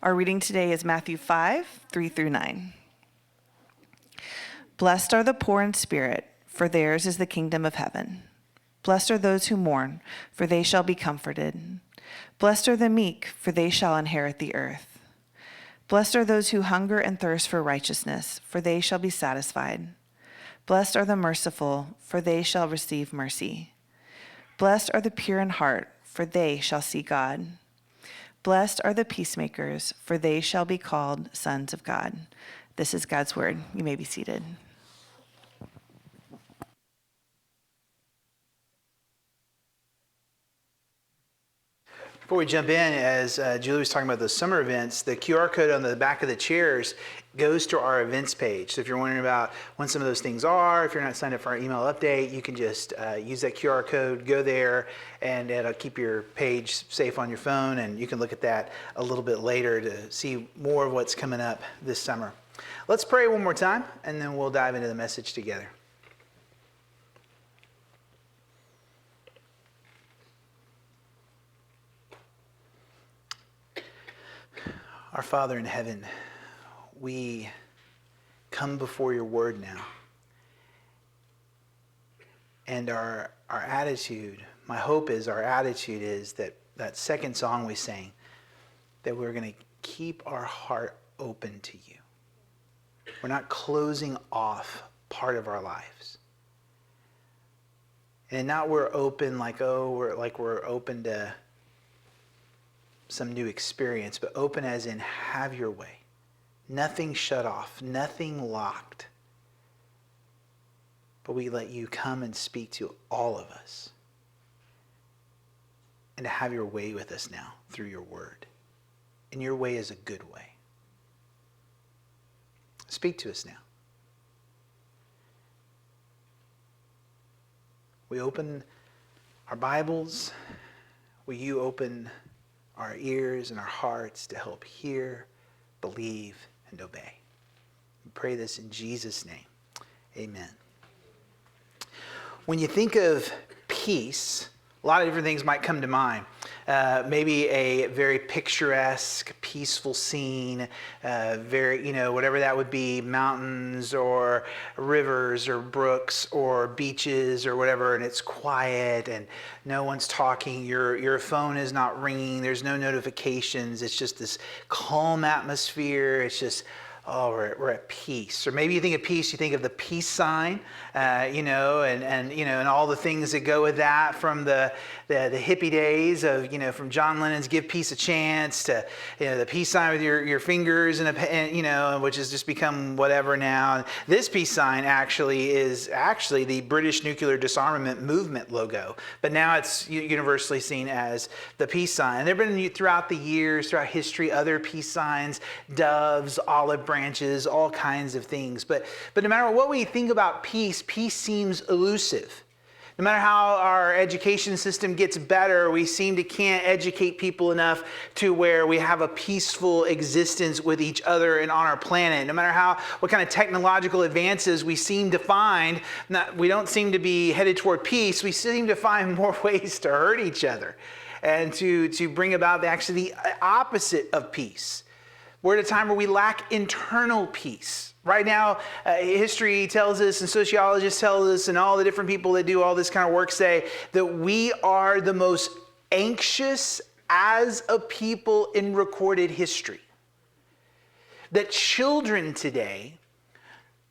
Our reading today is Matthew 5, 3 through 9. Blessed are the poor in spirit, for theirs is the kingdom of heaven. Blessed are those who mourn, for they shall be comforted. Blessed are the meek, for they shall inherit the earth. Blessed are those who hunger and thirst for righteousness, for they shall be satisfied. Blessed are the merciful, for they shall receive mercy. Blessed are the pure in heart, for they shall see God. Blessed are the peacemakers, for they shall be called sons of God. This is God's word. You may be seated. Before we jump in, as Julie was talking about the summer events, the QR code on the back of the chairs goes to our events page. So if you're wondering about when some of those things are, if you're not signed up for our email update, you can just use that QR code, go there, and it'll keep your page safe on your phone, and you can look at that a little bit later to see more of what's coming up this summer. Let's pray one more time, and then we'll dive into the message together. Our Father in heaven, we come before your word now. And our attitude, my hope is our attitude is that second song we sang, that we're going to keep our heart open to you. We're not closing off part of our lives. And not we're open we're open to some new experience, but open as in have your way. Nothing shut off, nothing locked. But we let you come and speak to all of us. And to have your way with us now through your word. And your way is a good way. Speak to us now. We open our Bibles. Will you open our ears and our hearts to help hear, believe, and obey. We pray this in Jesus' name. Amen. When you think of peace, a lot of different things might come to mind. Maybe a very picturesque, peaceful scene, whatever that would be, mountains or rivers or brooks or beaches or whatever, and it's quiet and no one's talking, your phone is not ringing, there's no notifications, it's just this calm atmosphere, it's just, we're at peace. Or maybe you think of peace, you think of the peace sign, and all the things that go with that, from the hippie days of, from John Lennon's "Give Peace a Chance" to the peace sign with your fingers and which has just become whatever now. This peace sign is the British Nuclear Disarmament Movement logo, but now it's universally seen as the peace sign. And there have been throughout the years, throughout history, other peace signs, doves, olive branches, all kinds of things. But no matter what we think about peace seems elusive. No matter how our education system gets better, we can't educate people enough to where we have a peaceful existence with each other and on our planet. No matter what kind of technological advances we seem to find, we don't seem to be headed toward peace. We seem to find more ways to hurt each other and to bring about the opposite of peace. We're at a time where we lack internal peace. Right now, history tells us, and sociologists tell us, and all the different people that do all this kind of work say that we are the most anxious as a people in recorded history. That children today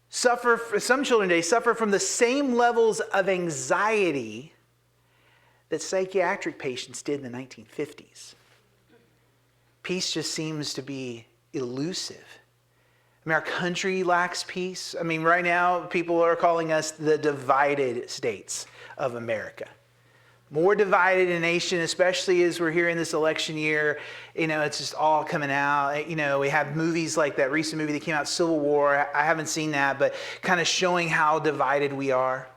suffer from the same levels of anxiety that psychiatric patients did in the 1950s. Peace just seems to be elusive. Our country lacks peace. Right now, people are calling us the divided states of America. More divided a nation, especially as we're here in this election year. It's just all coming out. We have movies like that recent movie that came out, Civil War. I haven't seen that, but kind of showing how divided we are.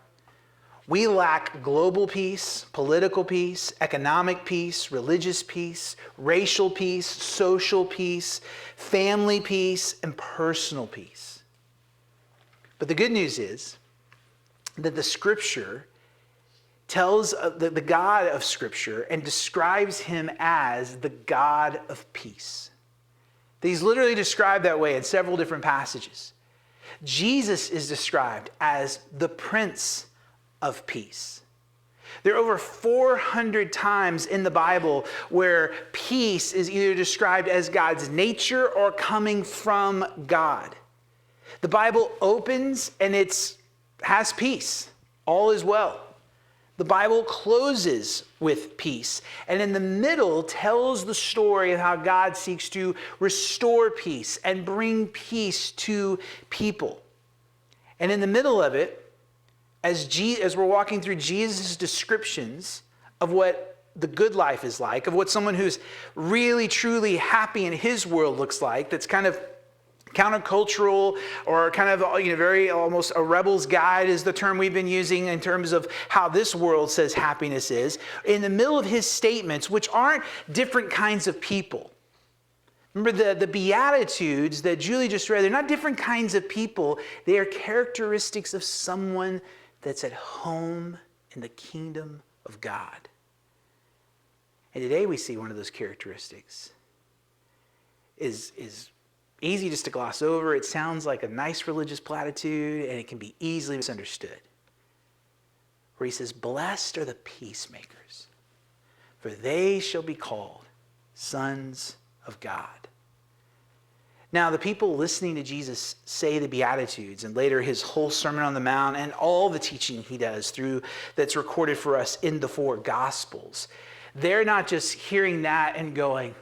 We lack global peace, political peace, economic peace, religious peace, racial peace, social peace, family peace, and personal peace. But the good news is that the Scripture tells the God of Scripture and describes him as the God of peace. He's literally described that way in several different passages. Jesus is described as the Prince of Peace. There are over 400 times in the Bible where peace is either described as God's nature or coming from God. The Bible opens and it has peace. All is well. The Bible closes with peace, and in the middle tells the story of how God seeks to restore peace and bring peace to people. And in the middle of it, as we're walking through Jesus' descriptions of what the good life is like, of what someone who's really, truly happy in his world looks like, that's kind of countercultural or kind of, very almost a rebel's guide is the term we've been using in terms of how this world says happiness is. In the middle of his statements, which aren't different kinds of people. Remember the Beatitudes that Julie just read, they're not different kinds of people. They are characteristics of someone that's at home in the kingdom of God. And today we see one of those characteristics is easy just to gloss over. It sounds like a nice religious platitude, and it can be easily misunderstood. Where he says, "Blessed are the peacemakers, for they shall be called sons of God." Now, the people listening to Jesus say the Beatitudes, and later his whole Sermon on the Mount, and all the teaching he does that's recorded for us in the 4 Gospels, they're not just hearing that and going,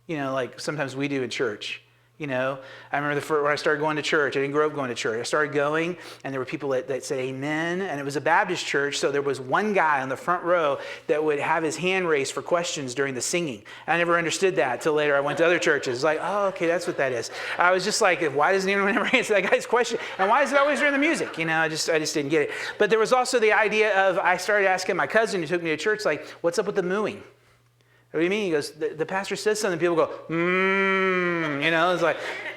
like sometimes we do in church. I remember when I started going to church, I didn't grow up going to church. I started going, and there were people that said amen, and it was a Baptist church, so there was one guy on the front row that would have his hand raised for questions during the singing. I never understood that till later I went to other churches. It's like, oh, okay, that's what that is. I was just like, why doesn't anyone ever answer that guy's question? And why is it always during the music? I just didn't get it. But there was also the idea of, I started asking my cousin who took me to church, like, what's up with the mooing? What do you mean? He goes, the pastor says something, people go,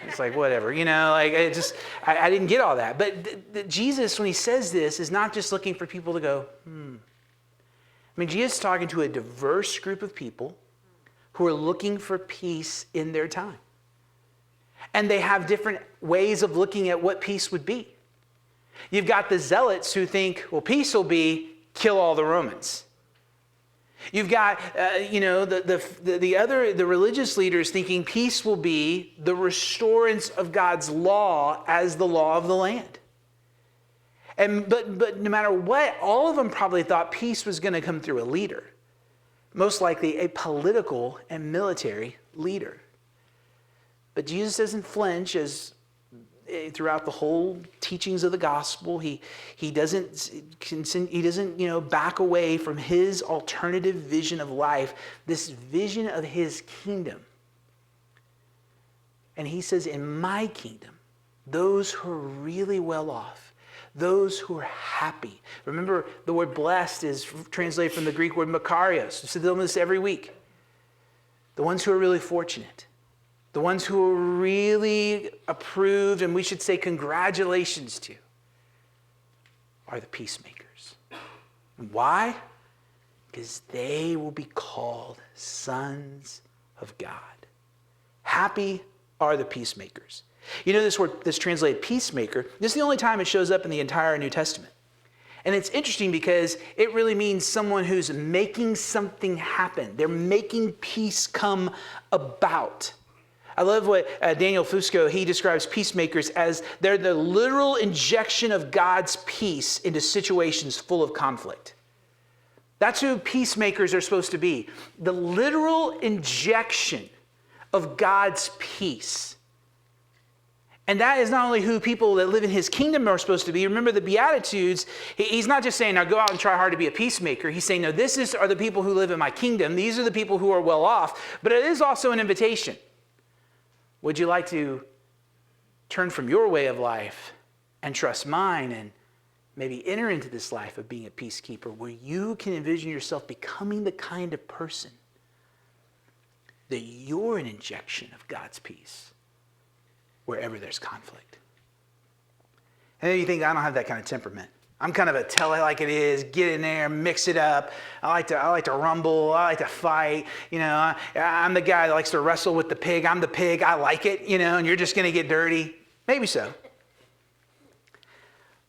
it's like whatever, I didn't get all that. But Jesus, when he says this, is not just looking for people to go, Jesus is talking to a diverse group of people who are looking for peace in their time. And they have different ways of looking at what peace would be. You've got the zealots who think, well, peace will be kill all the Romans. You've got, the religious leaders thinking peace will be the restorance of God's law as the law of the land. But no matter what, all of them probably thought peace was going to come through a leader, most likely a political and military leader. But Jesus doesn't flinch as throughout the whole teachings of the gospel. He doesn't back away from his alternative vision of life, this vision of his kingdom. And he says, in my kingdom, those who are really well off, those who are happy. Remember, the word blessed is translated from the Greek word makarios. We see this every week. The ones who are really fortunate. The ones who are really approved, and we should say congratulations to, are the peacemakers. Why? Because they will be called sons of God. Happy are the peacemakers. This word that's translated peacemaker, this is the only time it shows up in the entire New Testament. And it's interesting because it really means someone who's making something happen. They're making peace come about. I love what Daniel Fusco, he describes peacemakers as they're the literal injection of God's peace into situations full of conflict. That's who peacemakers are supposed to be. The literal injection of God's peace. And that is not only who people that live in his kingdom are supposed to be. Remember the Beatitudes, he's not just saying, now go out and try hard to be a peacemaker. He's saying, no, are the people who live in my kingdom. These are the people who are well off. But it is also an invitation. Would you like to turn from your way of life and trust mine and maybe enter into this life of being a peacekeeper where you can envision yourself becoming the kind of person that you're an injection of God's peace wherever there's conflict? And then you think, I don't have that kind of temperament. I'm kind of a tell it like it is, get in there, mix it up. I like to rumble. I like to fight. I'm the guy that likes to wrestle with the pig. I'm the pig. I like it, and you're just going to get dirty. Maybe so.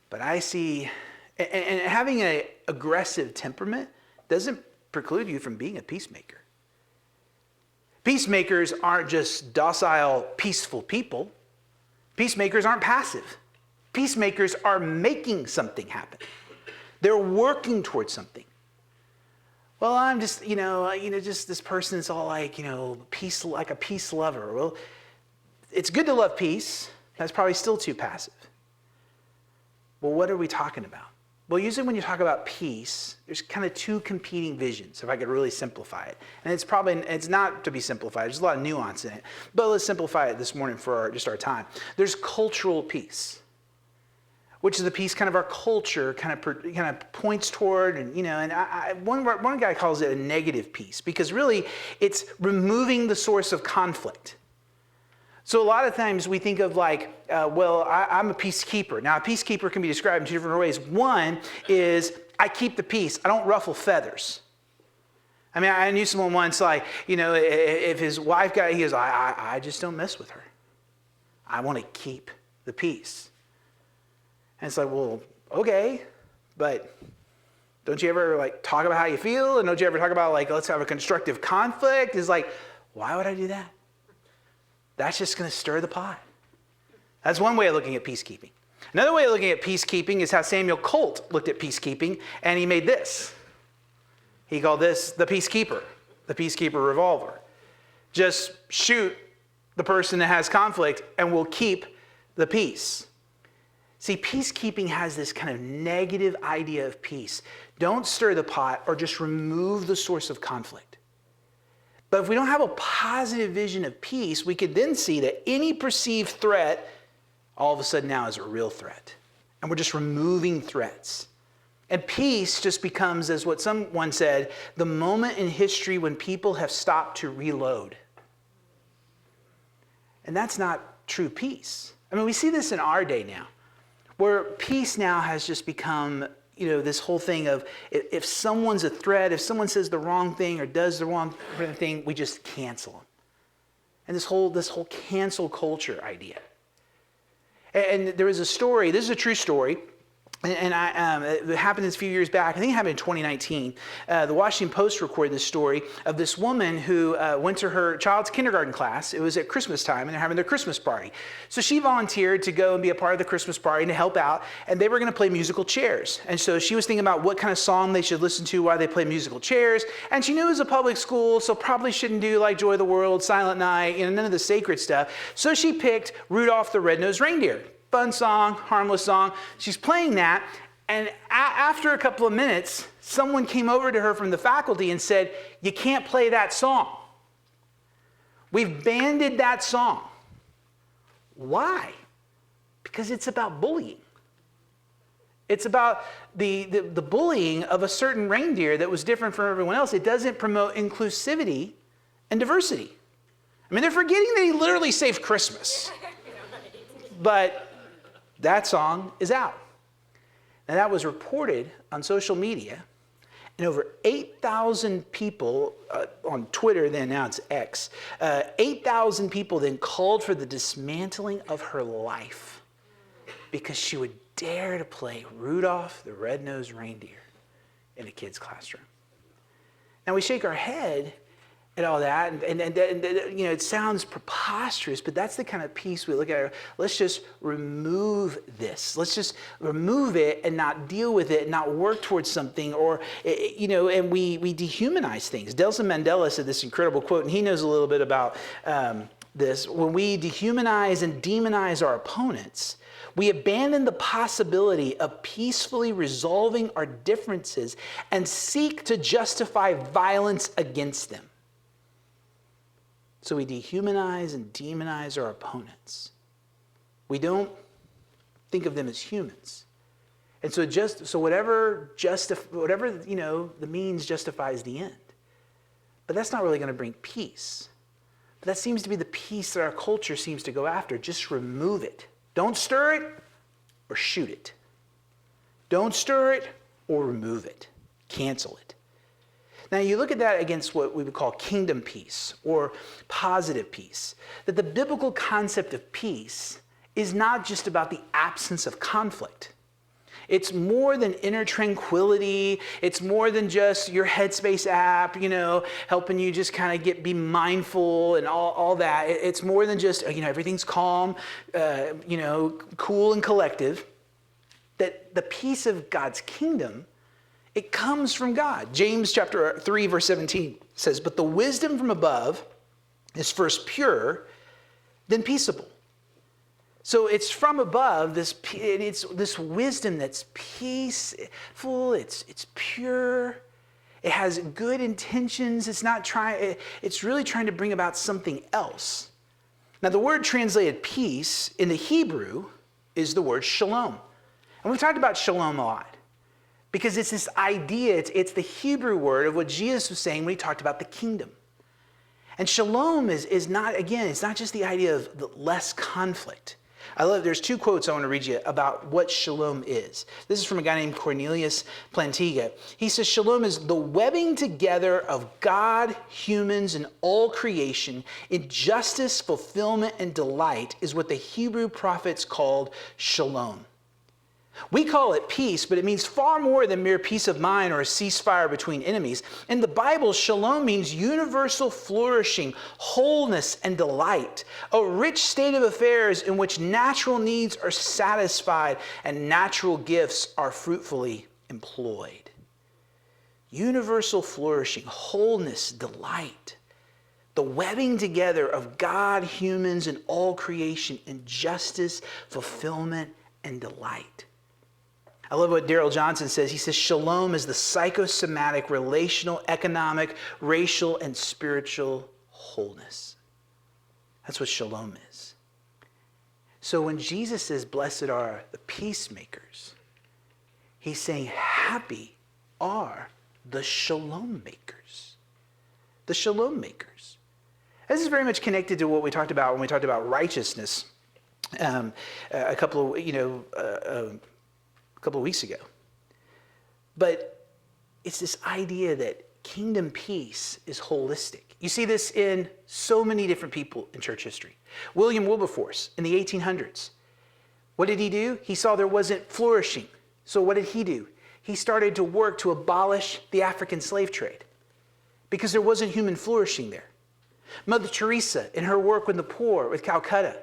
But I see, and having an aggressive temperament doesn't preclude you from being a peacemaker. Peacemakers aren't just docile, peaceful people. Peacemakers aren't passive. Peacemakers are making something happen. They're working towards something. Well, I'm just, just this person is all like, peace, like a peace lover. Well, it's good to love peace. That's probably still too passive. Well, what are we talking about? Well, usually when you talk about peace, there's kind of two competing visions, if I could really simplify it. And it's not to be simplified. There's a lot of nuance in it. But let's simplify it this morning for our time. There's cultural peace, which is the peace kind of our culture kind of points toward. And, one guy calls it a negative peace because really it's removing the source of conflict. So a lot of times we think of like, I'm a peacekeeper. Now, a peacekeeper can be described in two different ways. One is I keep the peace. I don't ruffle feathers. I mean, I knew someone once, like, if his wife he goes, I just don't mess with her. I want to keep the peace. And it's like, well, okay, but don't you ever like talk about how you feel? And don't you ever talk about like, let's have a constructive conflict? It's like, why would I do that? That's just going to stir the pot. That's one way of looking at peacekeeping. Another way of looking at peacekeeping is how Samuel Colt looked at peacekeeping, and he made this. He called this the peacekeeper revolver. Just shoot the person that has conflict, and we'll keep the peace. See, peacekeeping has this kind of negative idea of peace. Don't stir the pot or just remove the source of conflict. But if we don't have a positive vision of peace, we could then see that any perceived threat all of a sudden now is a real threat. And we're just removing threats. And peace just becomes, as what someone said, the moment in history when people have stopped to reload. And that's not true peace. I mean, we see this in our day now, where peace now has just become this whole thing of if someone's a threat, if someone says the wrong thing or does the wrong thing, we just cancel them. And this whole cancel culture idea. And there is a story, this is a true story, and it happened a few years back. I think it happened in 2019. The Washington Post recorded this story of this woman who went to her child's kindergarten class. It was at Christmas time, and they're having their Christmas party. So she volunteered to go and be a part of the Christmas party and to help out, and they were going to play musical chairs. And so she was thinking about what kind of song they should listen to while they play musical chairs. And she knew it was a public school, so probably shouldn't do like Joy of the World, Silent Night, none of the sacred stuff. So she picked Rudolph the Red-Nosed Reindeer. Fun song, harmless song. She's playing that, and after a couple of minutes, someone came over to her from the faculty and said, "You can't play that song. We've banned that song." Why? Because it's about bullying. It's about the bullying of a certain reindeer that was different from everyone else. It doesn't promote inclusivity and diversity. I mean, they're forgetting that he literally saved Christmas. But that song is out. And that was reported on social media. And over 8,000 people on Twitter, then now it's X, 8,000 people then called for the dismantling of her life because she would dare to play Rudolph the Red-Nosed Reindeer in a kid's classroom. Now we shake our head at all that, and it sounds preposterous, but that's the kind of peace we look at. Let's just remove this. Let's just remove it and not deal with it, and not work towards something, and we dehumanize things. Nelson Mandela said this incredible quote, and he knows a little bit about this. When we dehumanize and demonize our opponents, we abandon the possibility of peacefully resolving our differences and seek to justify violence against them. So we dehumanize and demonize our opponents. We don't think of them as humans. And so whatever the means justifies the end. But that's not really going to bring peace. But that seems to be the peace that our culture seems to go after. Just remove it. Don't stir it or shoot it. Don't stir it or remove it. Cancel it. Now you look at that against what we would call kingdom peace or positive peace. That the biblical concept of peace is not just about the absence of conflict. It's more than inner tranquility. It's more than just your Headspace app, helping you just kind of be mindful and all that. It's more than just, everything's calm, cool and collective. That the peace of God's kingdom, it comes from God. James chapter 3, verse 17 says, "But the wisdom from above is first pure, then peaceable." So it's from above, it's this wisdom that's peaceful, it's pure, it has good intentions, it's really trying to bring about something else. Now the word translated peace in the Hebrew is the word shalom. And we've talked about shalom a lot. Because it's this idea, it's the Hebrew word of what Jesus was saying when he talked about the kingdom. And shalom is not, again, it's not just the idea of the less conflict. There's 2 quotes I want to read you about what shalom is. This is from a guy named Cornelius Plantinga. He says, "Shalom is the webbing together of God, humans, and all creation in justice, fulfillment, and delight is what the Hebrew prophets called shalom. We call it peace, but it means far more than mere peace of mind or a ceasefire between enemies. In the Bible, shalom means universal flourishing, wholeness, and delight, a rich state of affairs in which natural needs are satisfied and natural gifts are fruitfully employed." Universal flourishing, wholeness, delight, the webbing together of God, humans, and all creation in justice, fulfillment, and delight. I love what Darrell Johnson says. He says, "Shalom is the psychosomatic, relational, economic, racial, and spiritual wholeness." That's what shalom is. So when Jesus says, "Blessed are the peacemakers," he's saying, happy are the shalom makers. The shalom makers. This is very much connected to what we talked about when we talked about righteousness a couple of weeks ago. But it's this idea that kingdom peace is holistic. You see this in so many different people in church history. William Wilberforce in the 1800s. What did he do? He saw there wasn't flourishing. So what did he do? He started to work to abolish the African slave trade because there wasn't human flourishing there. Mother Teresa in her work with the poor with Calcutta.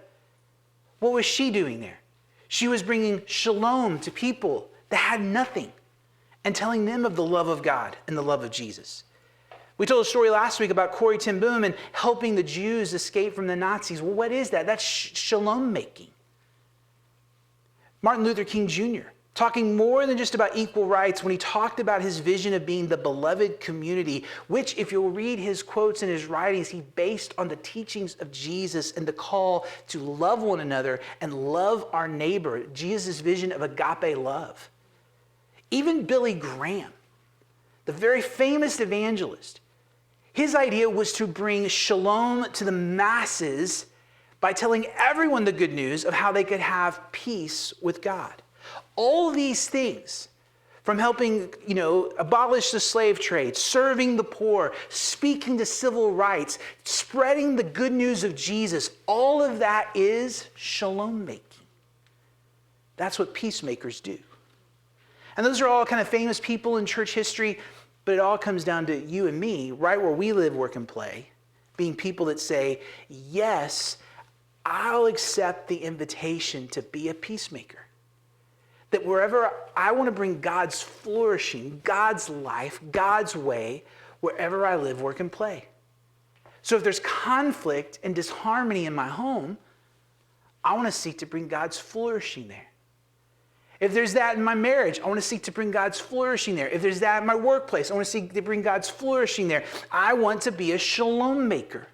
What was she doing there? She was bringing shalom to people that had nothing and telling them of the love of God and the love of Jesus. We told a story last week about Corrie ten Boom and helping the Jews escape from the Nazis. Well, what is that? That's shalom making. Martin Luther King Jr. talking more than just about equal rights when he talked about his vision of being the beloved community, which, if you'll read his quotes and his writings, he based on the teachings of Jesus and the call to love one another and love our neighbor, Jesus' vision of agape love. Even Billy Graham, the very famous evangelist, his idea was to bring shalom to the masses by telling everyone the good news of how they could have peace with God. All these things, from helping, abolish the slave trade, serving the poor, speaking to civil rights, spreading the good news of Jesus, all of that is shalom making. That's what peacemakers do. And those are all kind of famous people in church history, but it all comes down to you and me, right where we live, work, and play, being people that say, yes, I'll accept the invitation to be a peacemaker. That wherever I want to bring God's flourishing, God's life, God's way, wherever I live, work, and play. So if there's conflict and disharmony in my home, I want to seek to bring God's flourishing there. If there's that in my marriage, I want to seek to bring God's flourishing there. If there's that in my workplace, I want to seek to bring God's flourishing there. I want to be a shalom maker.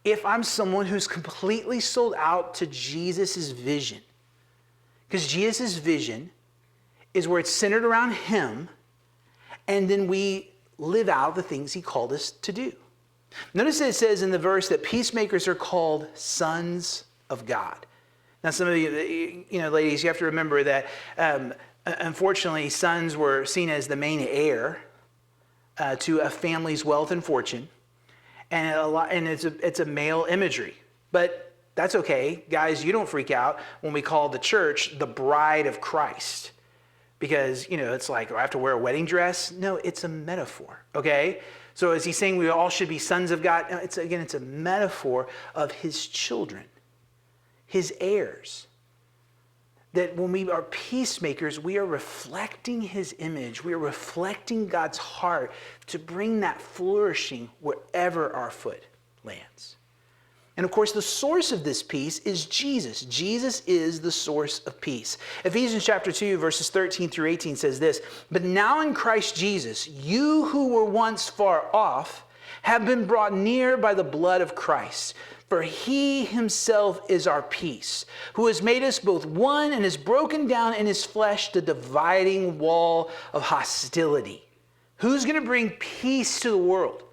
If I'm someone who's completely sold out to Jesus' vision. Because Jesus' vision is where it's centered around him, and then we live out the things he called us to do. Notice that it says in the verse that peacemakers are called sons of God. Now, some of you, ladies, you have to remember that Unfortunately, sons were seen as the main heir to a family's wealth and fortune, and it's a male imagery. But that's okay, guys. You don't freak out when we call the church the bride of Christ, because it's like, do I have to wear a wedding dress? No, it's a metaphor. Okay. So is he saying we all should be sons of God? No, it's a metaphor of his children, his heirs. That when we are peacemakers, we are reflecting his image. We are reflecting God's heart to bring that flourishing wherever our foot lands. And of course, the source of this peace is Jesus. Jesus is the source of peace. Ephesians chapter 2, verses 13 through 18 says this, "But now in Christ Jesus, you who were once far off have been brought near by the blood of Christ. For he himself is our peace, who has made us both one and has broken down in his flesh the dividing wall of hostility." Who's going to bring peace to the world?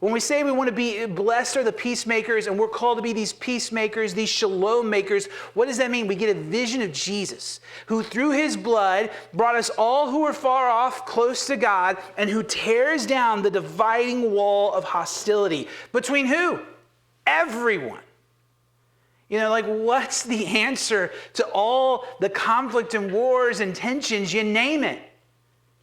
When we say we want to be blessed are the peacemakers, and we're called to be these peacemakers, these Shalom-Makers, what does that mean? We get a vision of Jesus, who through his blood brought us all who are far off close to God, and who tears down the dividing wall of hostility. Between who? Everyone. What's the answer to all the conflict and wars and tensions? You name it.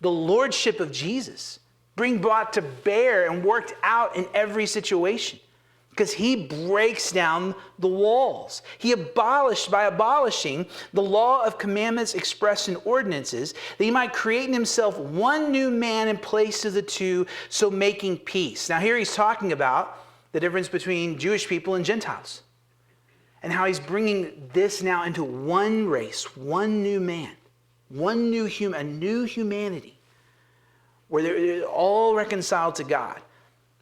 The lordship of Jesus. Brought to bear and worked out in every situation. Because he breaks down the walls. By abolishing the law of commandments expressed in ordinances, that he might create in himself one new man in place of the two, so making peace. Now here he's talking about the difference between Jewish people and Gentiles, and how he's bringing this now into one race, one new man, a new humanity, where they're all reconciled to God.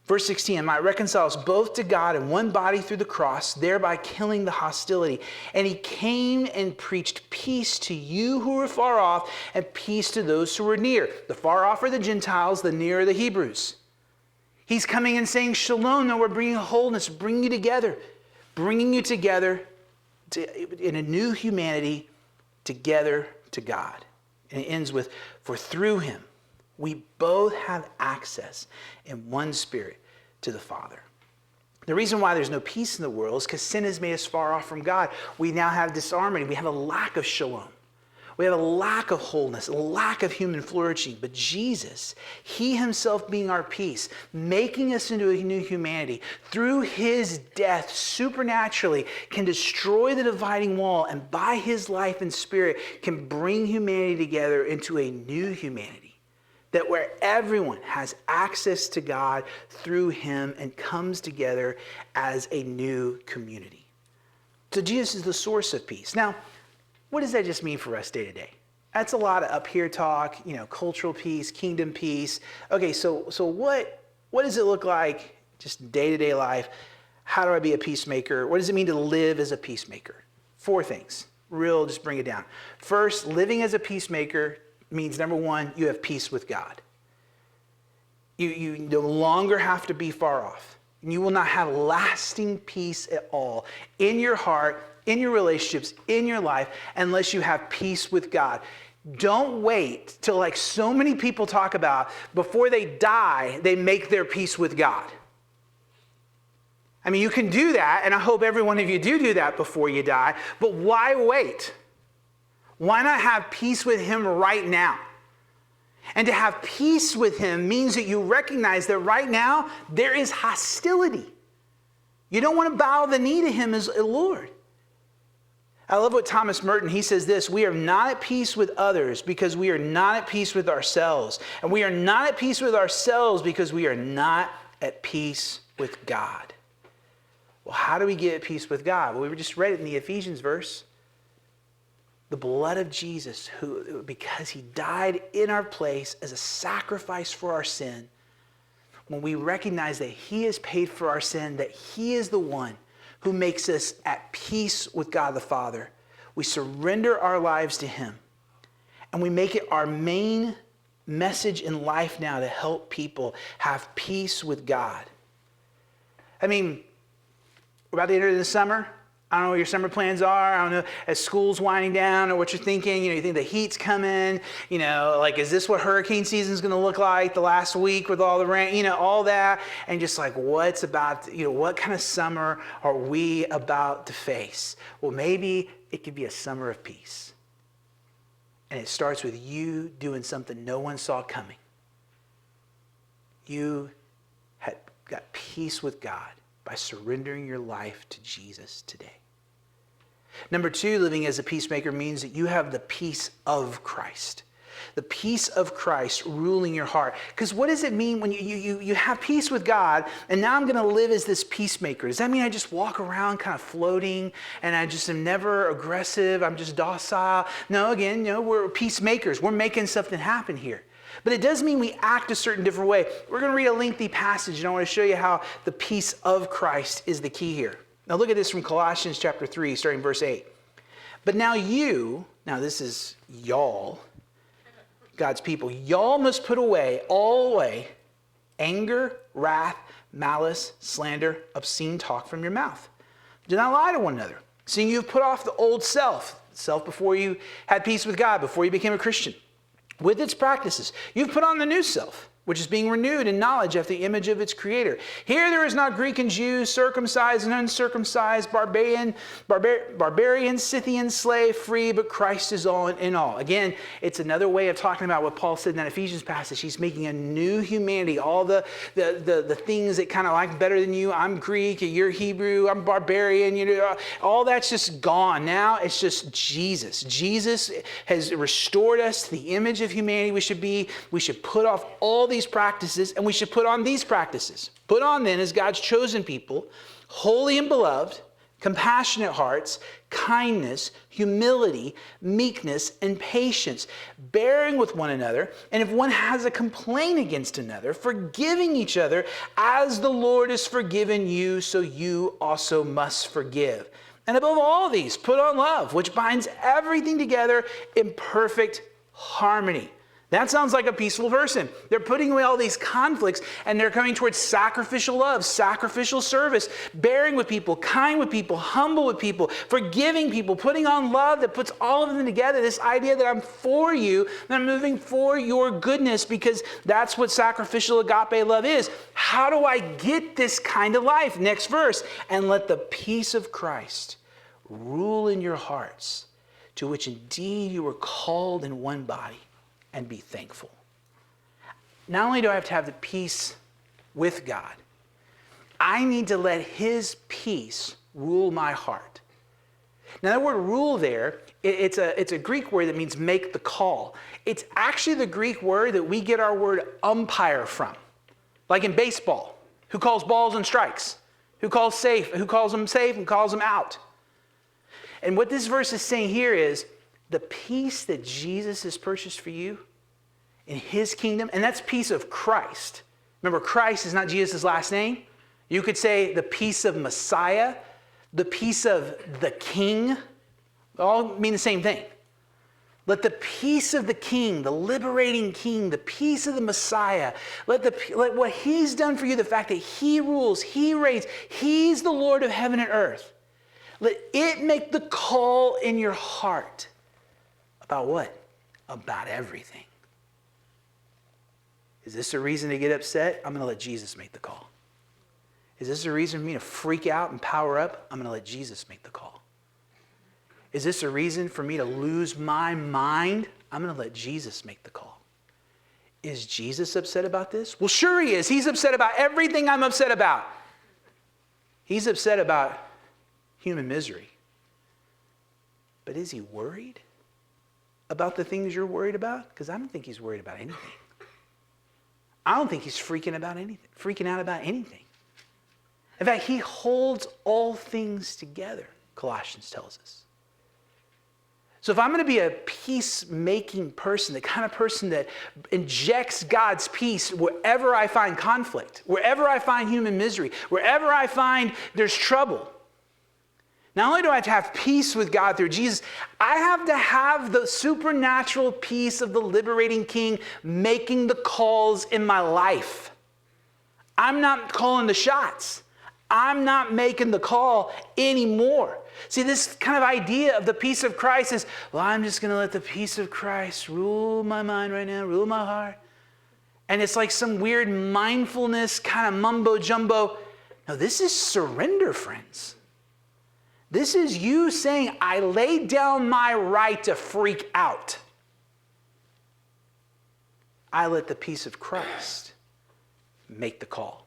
Verse 16, "And might reconcile us both to God in one body through the cross, thereby killing the hostility. And he came and preached peace to you who were far off, and peace to those who were near." The far off are the Gentiles, the near are the Hebrews. He's coming and saying, "Shalom." No, we're bringing wholeness, bringing you together in a new humanity, together to God. And it ends with, "For through him, we both have access in one spirit to the Father." The reason why there's no peace in the world is because sin has made us far off from God. We now have disharmony. We have a lack of shalom. We have a lack of wholeness, a lack of human flourishing. But Jesus, he himself being our peace, making us into a new humanity, through his death supernaturally can destroy the dividing wall, and by his life and spirit can bring humanity together into a new humanity. That where everyone has access to God through him and comes together as a new community. So Jesus is the source of peace. Now, what does that just mean for us day to day? That's a lot of up here talk, cultural peace, kingdom peace. Okay, so what does it look like just day to day life? How do I be a peacemaker? What does it mean to live as a peacemaker? 4 things. Just bring it down. First, living as a peacemaker means, number 1, you have peace with God. You no longer have to be far off. And you will not have lasting peace at all in your heart, in your relationships, in your life, unless you have peace with God. Don't wait till, like so many people talk about, before they die, they make their peace with God. I mean, you can do that, and I hope every one of you do that before you die, but why wait? Why not have peace with him right now? And to have peace with him means that you recognize that right now there is hostility. You don't want to bow the knee to him as a Lord. I love what Thomas Merton, he says this: "We are not at peace with others because we are not at peace with ourselves. And we are not at peace with ourselves because we are not at peace with God." Well, how do we get at peace with God? Well, we just read it in the Ephesians verse. The blood of Jesus, who, because he died in our place as a sacrifice for our sin, when we recognize that he has paid for our sin, that he is the one who makes us at peace with God the Father, we surrender our lives to him. And we make it our main message in life now to help people have peace with God. I mean, we're about to enter the summer. I don't know what your summer plans are. I don't know, as school's winding down or what you're thinking. You think the heat's coming. Like, is this what hurricane season's going to look like the last week with all the rain? All that. And just like, what kind of summer are we about to face? Well, maybe it could be a summer of peace. And it starts with you doing something no one saw coming. You had got peace with God by surrendering your life to Jesus today. Number 2, living as a peacemaker means that you have the peace of Christ. The peace of Christ ruling your heart. Because what does it mean when you have peace with God, and now I'm going to live as this peacemaker? Does that mean I just walk around kind of floating, and I just am never aggressive, I'm just docile? No, again, we're peacemakers. We're making something happen here. But it does mean we act a certain different way. We're going to read a lengthy passage, and I want to show you how the peace of Christ is the key here. Now look at this from Colossians chapter 3, starting verse 8. But now this is y'all, God's people, y'all must put away, anger, wrath, malice, slander, obscene talk from your mouth. Do not lie to one another, seeing you have put off the old self before you had peace with God, before you became a Christian. With its practices, you've put on the new self, which is being renewed in knowledge after the image of its creator. Here there is not Greek and Jew, circumcised and uncircumcised, barbarian, Scythian, slave, free, but Christ is all in all. Again, it's another way of talking about what Paul said in that Ephesians passage. He's making a new humanity. All the things that kind of like better than you. I'm Greek, you're Hebrew, I'm barbarian. All that's just gone. Now it's just Jesus. Jesus has restored us to the image of humanity we should put off all these practices, and we should put on these practices. Put on then as God's chosen people, holy and beloved, compassionate hearts, kindness, humility, meekness, and patience, bearing with one another, and if one has a complaint against another, forgiving each other, as the Lord has forgiven you, so you also must forgive. And above all these, put on love, which binds everything together in perfect harmony. That sounds like a peaceful person. They're putting away all these conflicts, and they're coming towards sacrificial love, sacrificial service, bearing with people, kind with people, humble with people, forgiving people, putting on love that puts all of them together. This idea that I'm for you, that I'm moving for your goodness, because that's what sacrificial agape love is. How do I get this kind of life? Next verse. And let the peace of Christ rule in your hearts, to which indeed you were called in one body, and be thankful. Not only do I have to have the peace with God, I need to let his peace rule my heart. Now that word rule there, it's a Greek word that means make the call. It's actually the Greek word that we get our word umpire from. Like in baseball, who calls balls and strikes? Who calls them safe and calls them out? And what this verse is saying here is, the peace that Jesus has purchased for you in his kingdom, and that's peace of Christ. Remember, Christ is not Jesus' last name. You could say the peace of Messiah, the peace of the King. They all mean the same thing. Let the peace of the King, the liberating King, the peace of the Messiah, let what he's done for you, the fact that he rules, he reigns, he's the Lord of heaven and earth. Let it make the call in your heart. About what? About everything. Is this a reason to get upset? I'm going to let Jesus make the call. Is this a reason for me to freak out and power up? I'm going to let Jesus make the call. Is this a reason for me to lose my mind? I'm going to let Jesus make the call. Is Jesus upset about this? Well, sure he is. He's upset about everything I'm upset about. He's upset about human misery. But is he worried about the things you're worried about? Because I don't think he's worried about anything. I don't think he's freaking out about anything. In fact, he holds all things together, Colossians tells us. So if I'm going to be a peacemaking person, the kind of person that injects God's peace wherever I find conflict, wherever I find human misery, wherever I find there's trouble, not only do I have to have peace with God through Jesus, I have to have the supernatural peace of the liberating King making the calls in my life. I'm not calling the shots. I'm not making the call anymore. See, this kind of idea of the peace of Christ is, well, I'm just going to let the peace of Christ rule my mind right now, rule my heart. And it's like some weird mindfulness kind of mumbo jumbo. No, this is surrender, friends. This is you saying, I lay down my right to freak out. I let the peace of Christ make the call.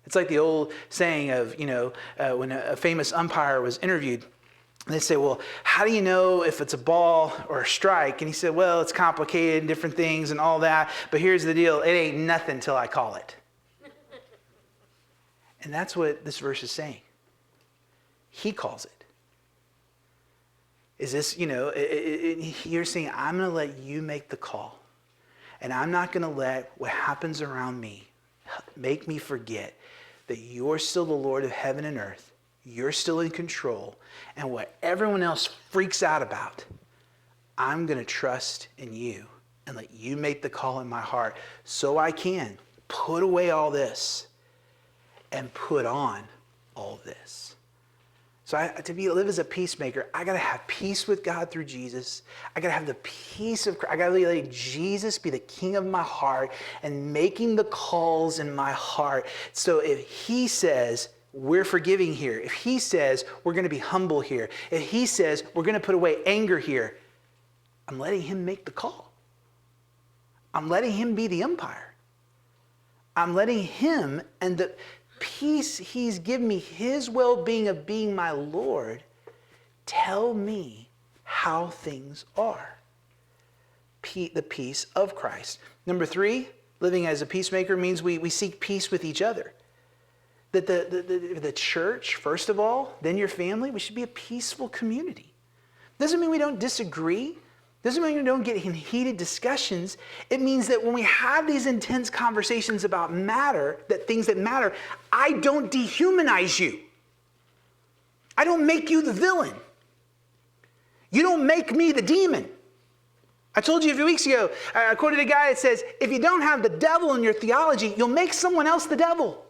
It's like the old saying of, when a famous umpire was interviewed, and they say, well, how do you know if it's a ball or a strike? And he said, well, it's complicated and different things and all that, but here's the deal. It ain't nothing till I call it. And that's what this verse is saying. He calls it. Is this, you're saying, I'm going to let you make the call. And I'm not going to let what happens around me make me forget that you're still the Lord of heaven and earth. You're still in control. And what everyone else freaks out about, I'm going to trust in you and let you make the call in my heart so I can put away all this and put on all this. So to live as a peacemaker, I got to have peace with God through Jesus. I got to have the peace of Christ. I got to let Jesus be the king of my heart and making the calls in my heart. So if he says, we're forgiving here, if he says, we're going to be humble here, if he says, we're going to put away anger here, I'm letting him make the call. I'm letting him be the umpire. I'm letting him and the peace he's given me, his well-being of being my Lord, tell me how things are. The peace of Christ. Number 3, living as a peacemaker means we seek peace with each other. That the church, first of all, then your family, we should be a peaceful community. Doesn't mean we don't disagree. Doesn't mean we don't get in heated discussions. It means that when we have these intense conversations about things that matter, I don't dehumanize you. I don't make you the villain. You don't make me the demon. I told you a few weeks ago, I quoted a guy that says, if you don't have the devil in your theology, you'll make someone else the devil.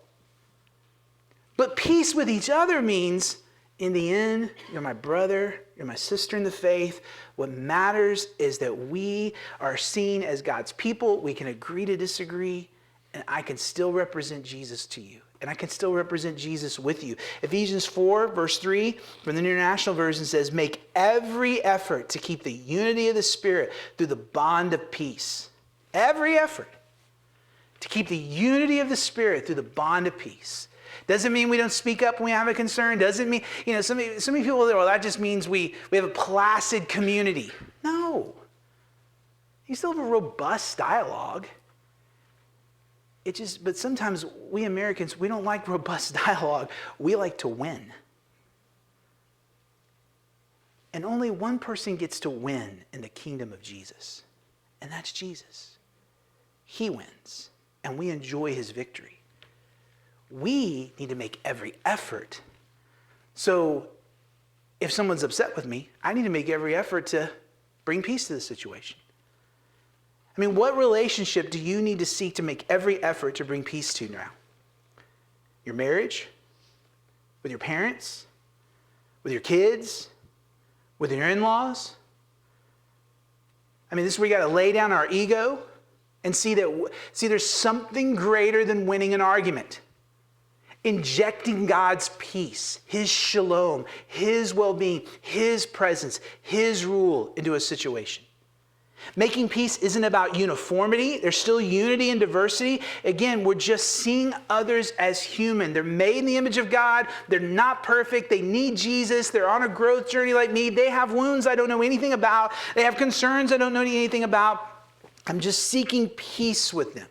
But peace with each other means, in the end, you're my brother, you're my sister in the faith. What matters is that we are seen as God's people. We can agree to disagree, and I can still represent Jesus to you. And I can still represent Jesus with you. Ephesians 4, verse 3, from the New International Version says, make every effort to keep the unity of the Spirit through the bond of peace. Every effort to keep the unity of the Spirit through the bond of peace. Doesn't mean we don't speak up when we have a concern. Doesn't mean, so many people are, well, that just means we have a placid community. No. You still have a robust dialogue. But sometimes we Americans, we don't like robust dialogue. We like to win. And only one person gets to win in the kingdom of Jesus. And that's Jesus. He wins. And we enjoy his victory. We need to make every effort. So if someone's upset with me, I need to make every effort to bring peace to the situation. I mean, what relationship do you need to seek to make every effort to bring peace to now? Your marriage? With your parents? With your kids? With your in-laws? I mean, this is where you got to lay down our ego and see there's something greater than winning an argument. Injecting God's peace, his shalom, his well-being, his presence, his rule into a situation. Making peace isn't about uniformity. There's still unity and diversity. Again, we're just seeing others as human. They're made in the image of God. They're not perfect. They need Jesus. They're on a growth journey like me. They have wounds I don't know anything about. They have concerns I don't know anything about. I'm just seeking peace with them.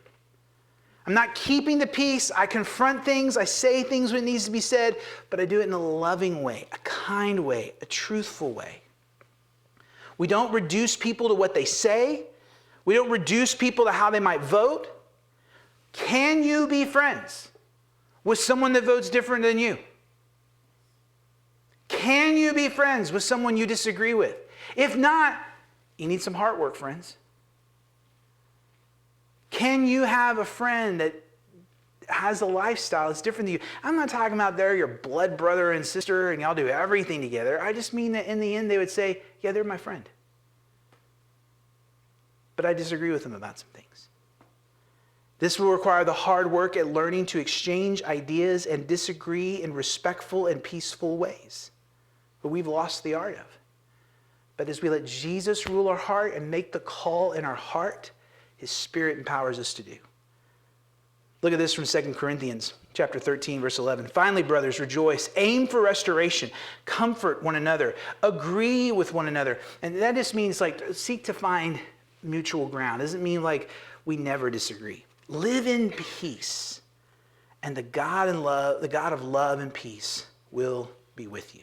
I'm not keeping the peace. I confront things. I say things when it needs to be said, but I do it in a loving way, a kind way, a truthful way. We don't reduce people to what they say. We don't reduce people to how they might vote. Can you be friends with someone that votes different than you? Can you be friends with someone you disagree with? If not, you need some heart work, friends. Can you have a friend that has a lifestyle that's different than you. I'm not talking about they're your blood brother and sister and y'all do everything together. I just mean that in the end they would say, yeah, they're my friend. But I disagree with them about some things. This will require the hard work at learning to exchange ideas and disagree in respectful and peaceful ways. But we've lost the art of. But as we let Jesus rule our heart and make the call in our heart, his Spirit empowers us to do. Look at this from 2 Corinthians chapter 13, verse 11. Finally, brothers, rejoice. Aim for restoration. Comfort one another. Agree with one another. And that just means like seek to find mutual ground. It doesn't mean like we never disagree. Live in peace. And the God of love and peace will be with you.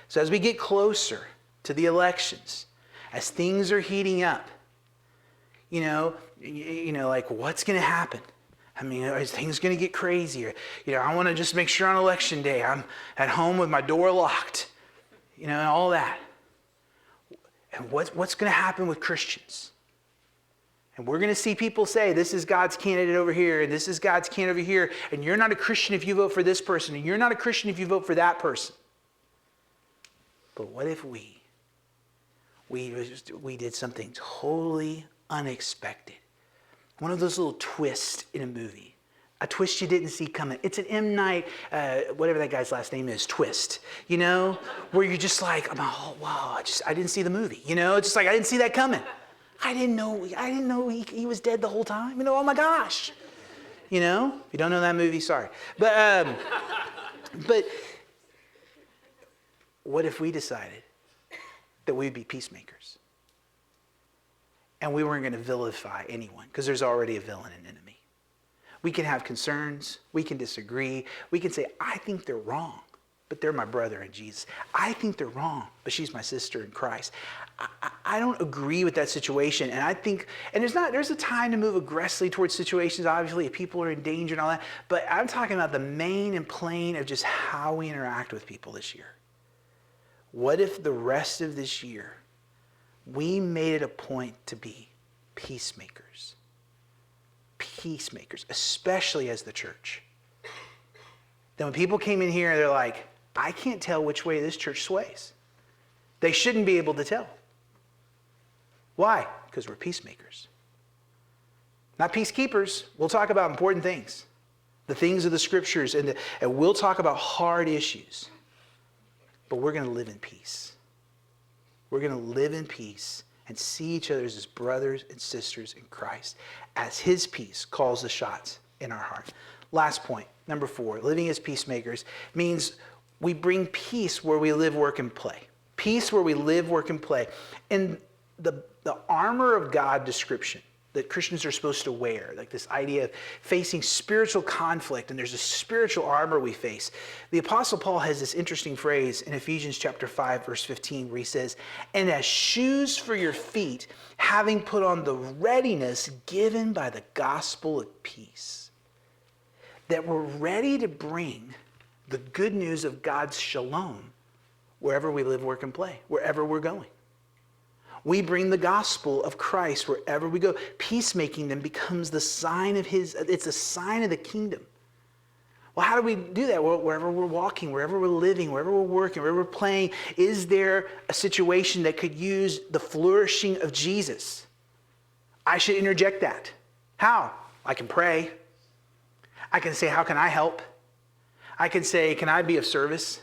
So as we get closer to the elections, as things are heating up, you know, like what's going to happen? I mean, is things going to get crazier? You know, I want to just make sure on election day I'm at home with my door locked, you know, and all that. And what's going to happen with Christians? And we're going to see people say, this is God's candidate over here, and this is God's candidate over here, and you're not a Christian if you vote for this person, and you're not a Christian if you vote for that person. But what if we did something totally unexpected? One of those little twists in a movie. A twist you didn't see coming. It's an M. Night, whatever that guy's last name is, twist. You know? Where you're just like, oh, wow, I didn't see the movie. You know? It's just like, I didn't see that coming. I didn't know he was dead the whole time. You know, oh my gosh. You know? If you don't know that movie, sorry. But what if we decided that we'd be peacemakers? And we weren't going to vilify anyone, because there's already a villain and enemy. We can have concerns. We can disagree. We can say, I think they're wrong, but they're my brother in Jesus. I think they're wrong, but she's my sister in Christ. I don't agree with that situation. And I think, and there's a time to move aggressively towards situations, obviously, if people are in danger and all that. But I'm talking about the main and plain of just how we interact with people this year. What if the rest of this year, we made it a point to be peacemakers? Peacemakers, especially as the church. Then when people came in here, they're like, I can't tell which way this church sways. They shouldn't be able to tell. Why? Because we're peacemakers. Not peacekeepers. We'll talk about important things. The things of the scriptures, and we'll talk about hard issues. But we're going to live in peace. We're going to live in peace and see each other as brothers and sisters in Christ as his peace calls the shots in our heart. Last point, number 4, living as peacemakers means we bring peace where we live, work, and play. Peace where we live, work, and play. And the armor of God description that Christians are supposed to wear, like this idea of facing spiritual conflict, and there's a spiritual armor we face. The Apostle Paul has this interesting phrase in Ephesians chapter 5, verse 15, where he says, and as shoes for your feet, having put on the readiness given by the gospel of peace. That we're ready to bring the good news of God's shalom wherever we live, work, and play, wherever we're going. We bring the gospel of Christ wherever we go. Peacemaking then becomes the sign of it's a sign of the kingdom. Well, how do we do that? Well, wherever we're walking, wherever we're living, wherever we're working, wherever we're playing, is there a situation that could use the flourishing of Jesus? I should interject that. How? I can pray. I can say, how can I help? I can say, can I be of service?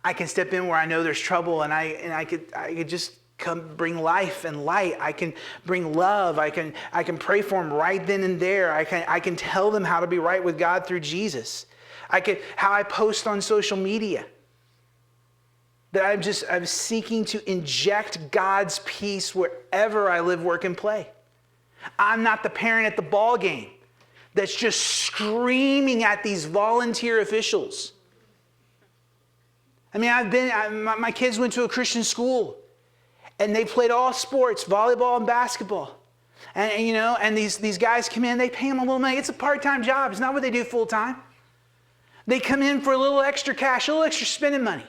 I can step in where I know there's trouble, and I could just come bring life and light. I can bring love. I can pray for them right then and there. I can tell them how to be right with God through Jesus. How I post on social media. That I'm seeking to inject God's peace wherever I live, work, and play. I'm not the parent at the ball game that's just screaming at these volunteer officials. I mean, my kids went to a Christian school. And they played all sports, volleyball and basketball. And these guys come in, they pay them a little money. It's a part-time job. It's not what they do full-time. They come in for a little extra cash, a little extra spending money.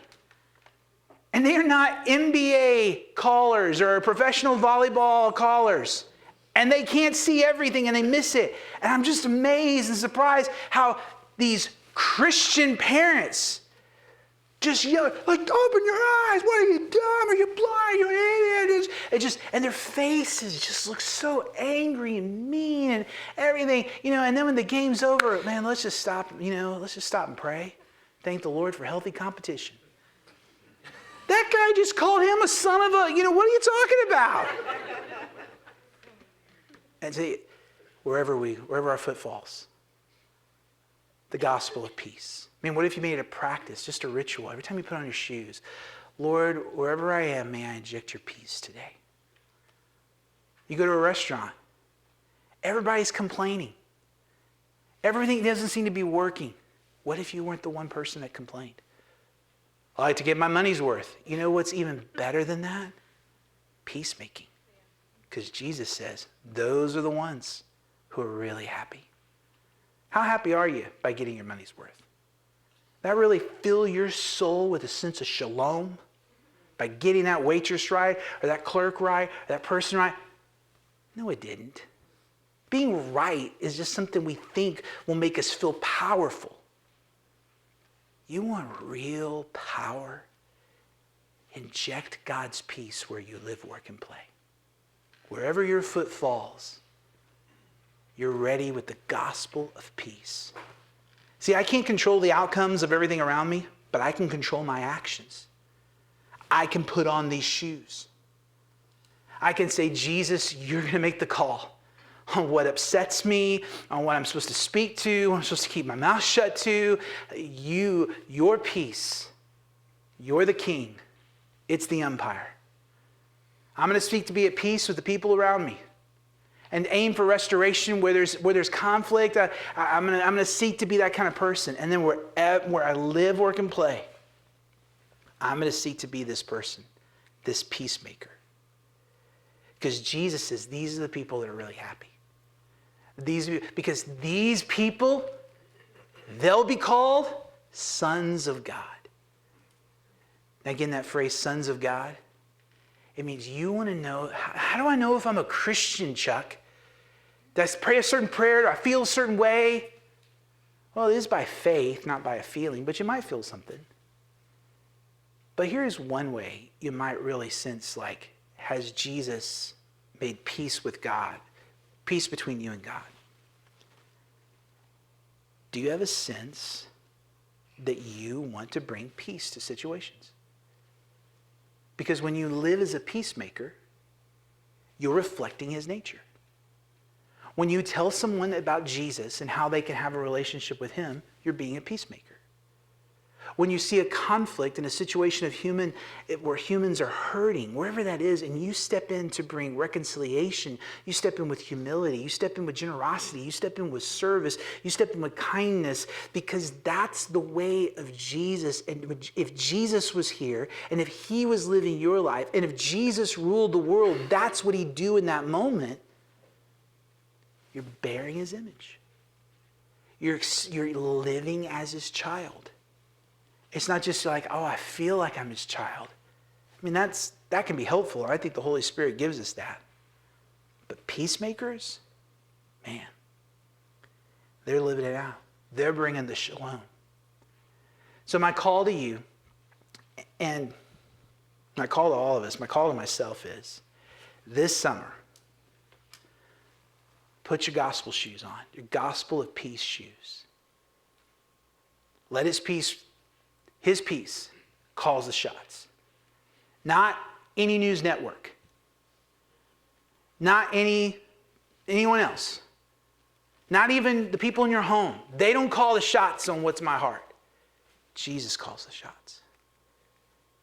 And they are not NBA callers or professional volleyball callers. And they can't see everything and they miss it. And I'm just amazed and surprised how these Christian parents just yell, like, open your eyes. What are you dumb? Are you blind? You're an idiot. And their faces just look so angry and mean and everything. And then when the game's over, man, let's just stop, let's just stop and pray. Thank the Lord for healthy competition. That guy just called him a son of a, what are you talking about? And see, wherever our foot falls, the gospel of peace. I mean, what if you made it a practice, just a ritual? Every time you put on your shoes, Lord, wherever I am, may I inject your peace today. You go to a restaurant, everybody's complaining. Everything doesn't seem to be working. What if you weren't the one person that complained? I like to get my money's worth. You know what's even better than that? Peacemaking. Because Jesus says, those are the ones who are really happy. How happy are you by getting your money's worth? That really fill your soul with a sense of shalom? By getting that waitress right, or that clerk right, or that person right? No, it didn't. Being right is just something we think will make us feel powerful. You want real power? Inject God's peace where you live, work, and play. Wherever your foot falls, you're ready with the gospel of peace. See, I can't control the outcomes of everything around me, but I can control my actions. I can put on these shoes. I can say, Jesus, you're going to make the call on what upsets me, on what I'm supposed to speak to, what I'm supposed to keep my mouth shut to. Your peace, you're the king. It's the umpire. I'm going to seek to be at peace with the people around me and aim for restoration where there's conflict. I'm going to seek to be that kind of person. And then where I live, work, and play, I'm going to seek to be this person, this peacemaker. Because Jesus says these are the people that are really happy. Because these people, they'll be called sons of God. Again, that phrase, sons of God, it means you want to know, how do I know if I'm a Christian, Chuck? Did I pray a certain prayer? Do I feel a certain way? Well, it is by faith, not by a feeling, but you might feel something. But here's one way you might really sense, like, has Jesus made peace with God? Peace between you and God. Do you have a sense that you want to bring peace to situations? Because when you live as a peacemaker, you're reflecting his nature. When you tell someone about Jesus and how they can have a relationship with him, you're being a peacemaker. When you see a conflict in a situation of where humans are hurting, wherever that is, and you step in to bring reconciliation, you step in with humility, you step in with generosity, you step in with service, you step in with kindness, because that's the way of Jesus. And if Jesus was here, and if he was living your life, and if Jesus ruled the world, that's what he'd do in that moment. You're bearing his image. You're living as his child. It's not just like, oh, I feel like I'm his child. I mean, that can be helpful. I think the Holy Spirit gives us that. But peacemakers, man, they're living it out. They're bringing the shalom. So my call to you, and my call to all of us, my call to myself is, this summer, put your gospel shoes on, your gospel of peace shoes. Let his peace calls the shots. Not any news network. Not anyone else. Not even the people in your home. They don't call the shots on what's my heart. Jesus calls the shots.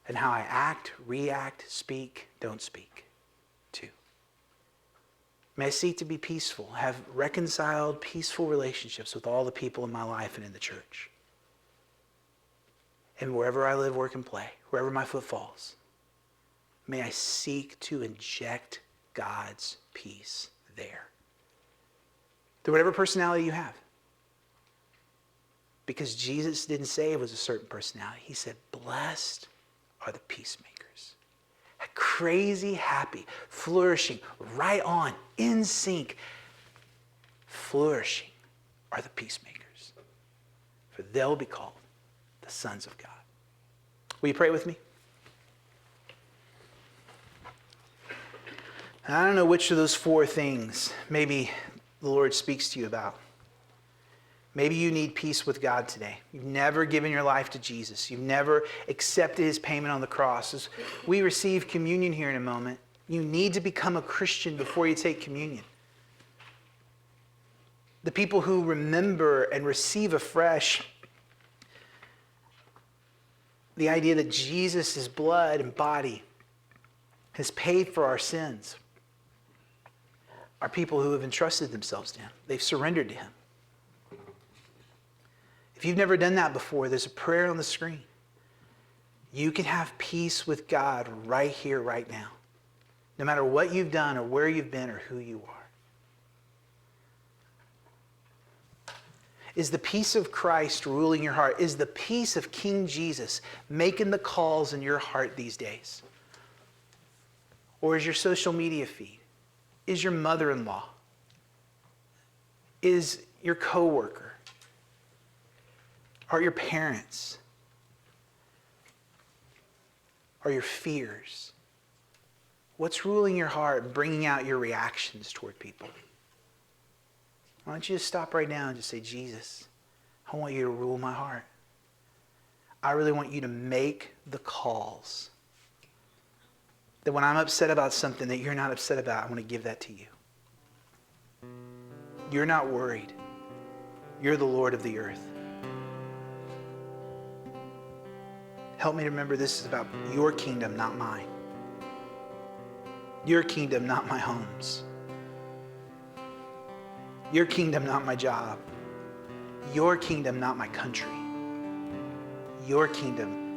And how I act, react, speak, don't speak, too. May I seek to be peaceful, have reconciled, peaceful relationships with all the people in my life and in the church. And wherever I live, work, and play, wherever my foot falls, may I seek to inject God's peace there. Through whatever personality you have. Because Jesus didn't say it was a certain personality. He said, blessed are the peacemakers. crazy happy, flourishing, right on, in sync. Flourishing are the peacemakers, for they'll be called the sons of God. Will you pray with me? I don't know which of those four things maybe the Lord speaks to you about. Maybe you need peace with God today. You've never given your life to Jesus. You've never accepted his payment on the cross. As we receive communion here in a moment, you need to become a Christian before you take communion. The people who remember and receive afresh the idea that Jesus' blood and body has paid for our sins are people who have entrusted themselves to him. They've surrendered to him. If you've never done that before, there's a prayer on the screen. You can have peace with God right here, right now. No matter what you've done or where you've been or who you are. Is the peace of Christ ruling your heart? Is the peace of King Jesus making the calls in your heart these days? Or is your social media feed? Is your mother-in-law? Is your coworker? Are your parents? Are your fears? What's ruling your heart and bringing out your reactions toward people? Why don't you just stop right now and just say, Jesus, I want you to rule my heart. I really want you to make the calls. That when I'm upset about something that you're not upset about, I want to give that to you. You're not worried. You're the Lord of the earth. Help me to remember this is about your kingdom, not mine. Your kingdom, not my homes. Your kingdom, not my job. Your kingdom, not my country. Your kingdom,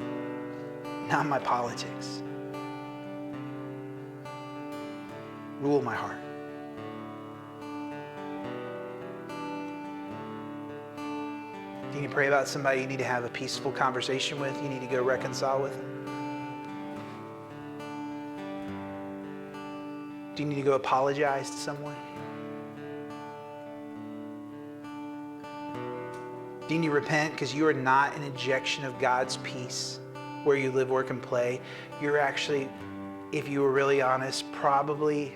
not my politics. Rule my heart. You need to pray about somebody you need to have a peaceful conversation with. You need to go reconcile with them. Do you need to go apologize to someone? Do you need to repent because you are not an injection of God's peace where you live, work, and play? You're actually, if you were really honest, probably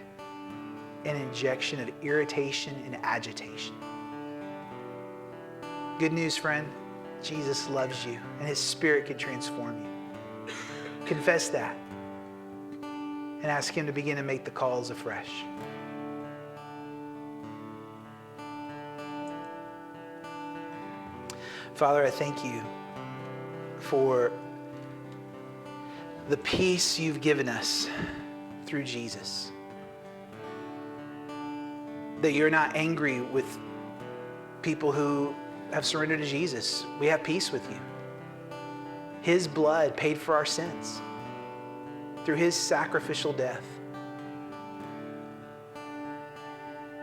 an injection of irritation and agitation. Good news, friend. Jesus loves you and his Spirit can transform you. Confess that and ask him to begin to make the calls afresh. Father, I thank you for the peace you've given us through Jesus. That you're not angry with people who have surrendered to Jesus. We have peace with you. His blood paid for our sins through his sacrificial death.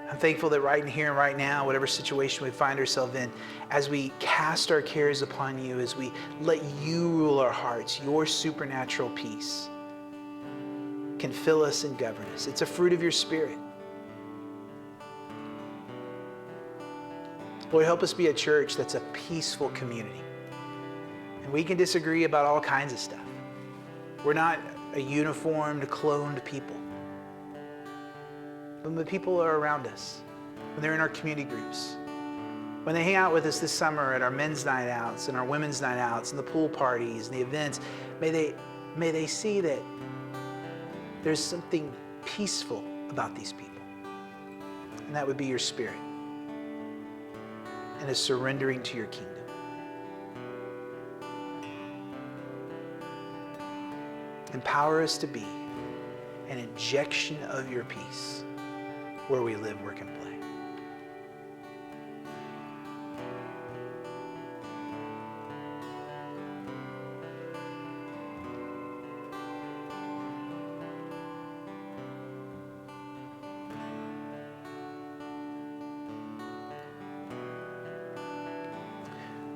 I'm thankful that right in here and right now, whatever situation we find ourselves in, as we cast our cares upon you, as we let you rule our hearts, your supernatural peace can fill us and govern us. It's a fruit of your Spirit. Lord, help us be a church that's a peaceful community. And we can disagree about all kinds of stuff. We're not a uniformed, cloned people. But the people are around us, when they're in our community groups, when they hang out with us this summer at our men's night outs and our women's night outs and the pool parties and the events, may they see that there's something peaceful about these people. And that would be your Spirit and a surrendering to your kingdom. Empower us to be an injection of your peace where we live, work, and play.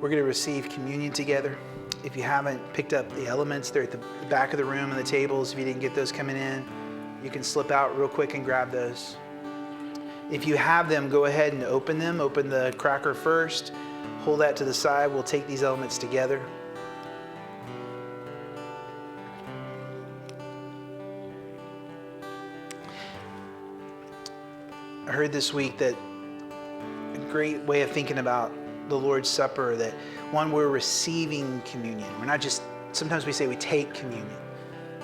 We're going to receive communion together. If you haven't picked up the elements, they're at the back of the room and the tables. If you didn't get those coming in, you can slip out real quick and grab those. If you have them, go ahead and open them. Open the cracker first. Hold that to the side. We'll take these elements together. I heard this week that a great way of thinking about the Lord's Supper, that one, we're receiving communion. We're not just, sometimes we say we take communion.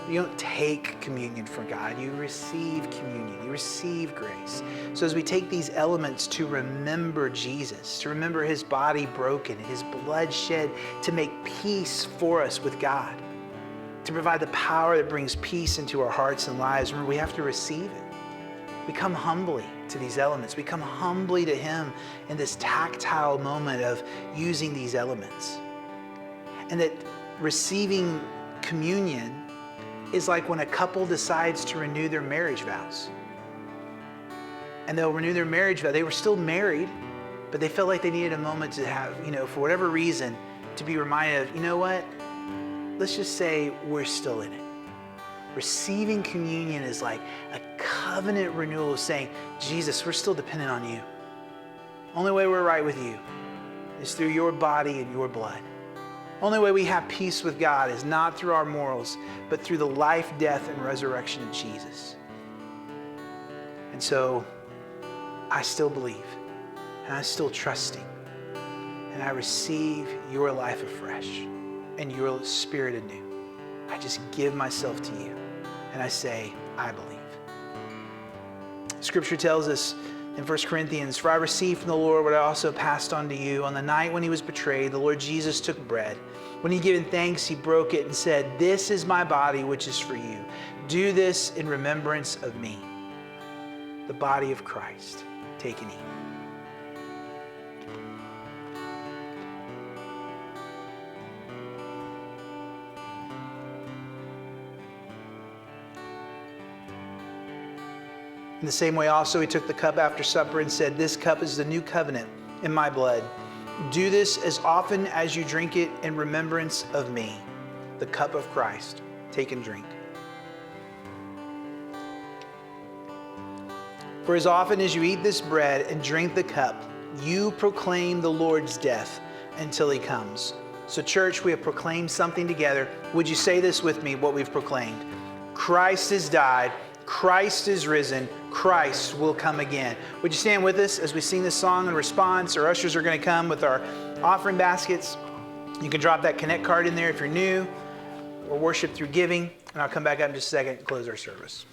You don't take communion from God. You receive communion. You receive grace. So as we take these elements to remember Jesus, to remember his body broken, his blood shed to make peace for us with God, to provide the power that brings peace into our hearts and lives, remember, we have to receive it. We come humbly to these elements. We come humbly to him in this tactile moment of using these elements. And that receiving communion is like when a couple decides to renew their marriage vows. And they'll renew their marriage vow. They were still married, but they felt like they needed a moment to have, for whatever reason, to be reminded of, you know what? Let's just say we're still in it. Receiving communion is like a covenant renewal of saying, Jesus, we're still dependent on you. Only way we're right with you is through your body and your blood. Only way we have peace with God is not through our morals, but through the life, death, and resurrection of Jesus. And so I still believe, and I'm still trusting, and I receive your life afresh and your spirit anew. I just give myself to you, and I say, I believe. Scripture tells us in 1 Corinthians, for I received from the Lord what I also passed on to you. On the night when he was betrayed, the Lord Jesus took bread. When he had given thanks, he broke it and said, this is my body, which is for you. Do this in remembrance of me. The body of Christ. Take and eat. In the same way also he took the cup after supper and said, this cup is the new covenant in my blood. Do this as often as you drink it in remembrance of me. The cup of Christ. Take and drink. For as often as you eat this bread and drink the cup, you proclaim the Lord's death until he comes. So church, we have proclaimed something together. Would you say this with me, what we've proclaimed? Christ has died. Christ is risen. Christ will come again. Would you stand with us as we sing this song in response? Our ushers are going to come with our offering baskets. You can drop that Connect card in there if you're new, or worship through giving. And I'll come back up in just a second and close our service.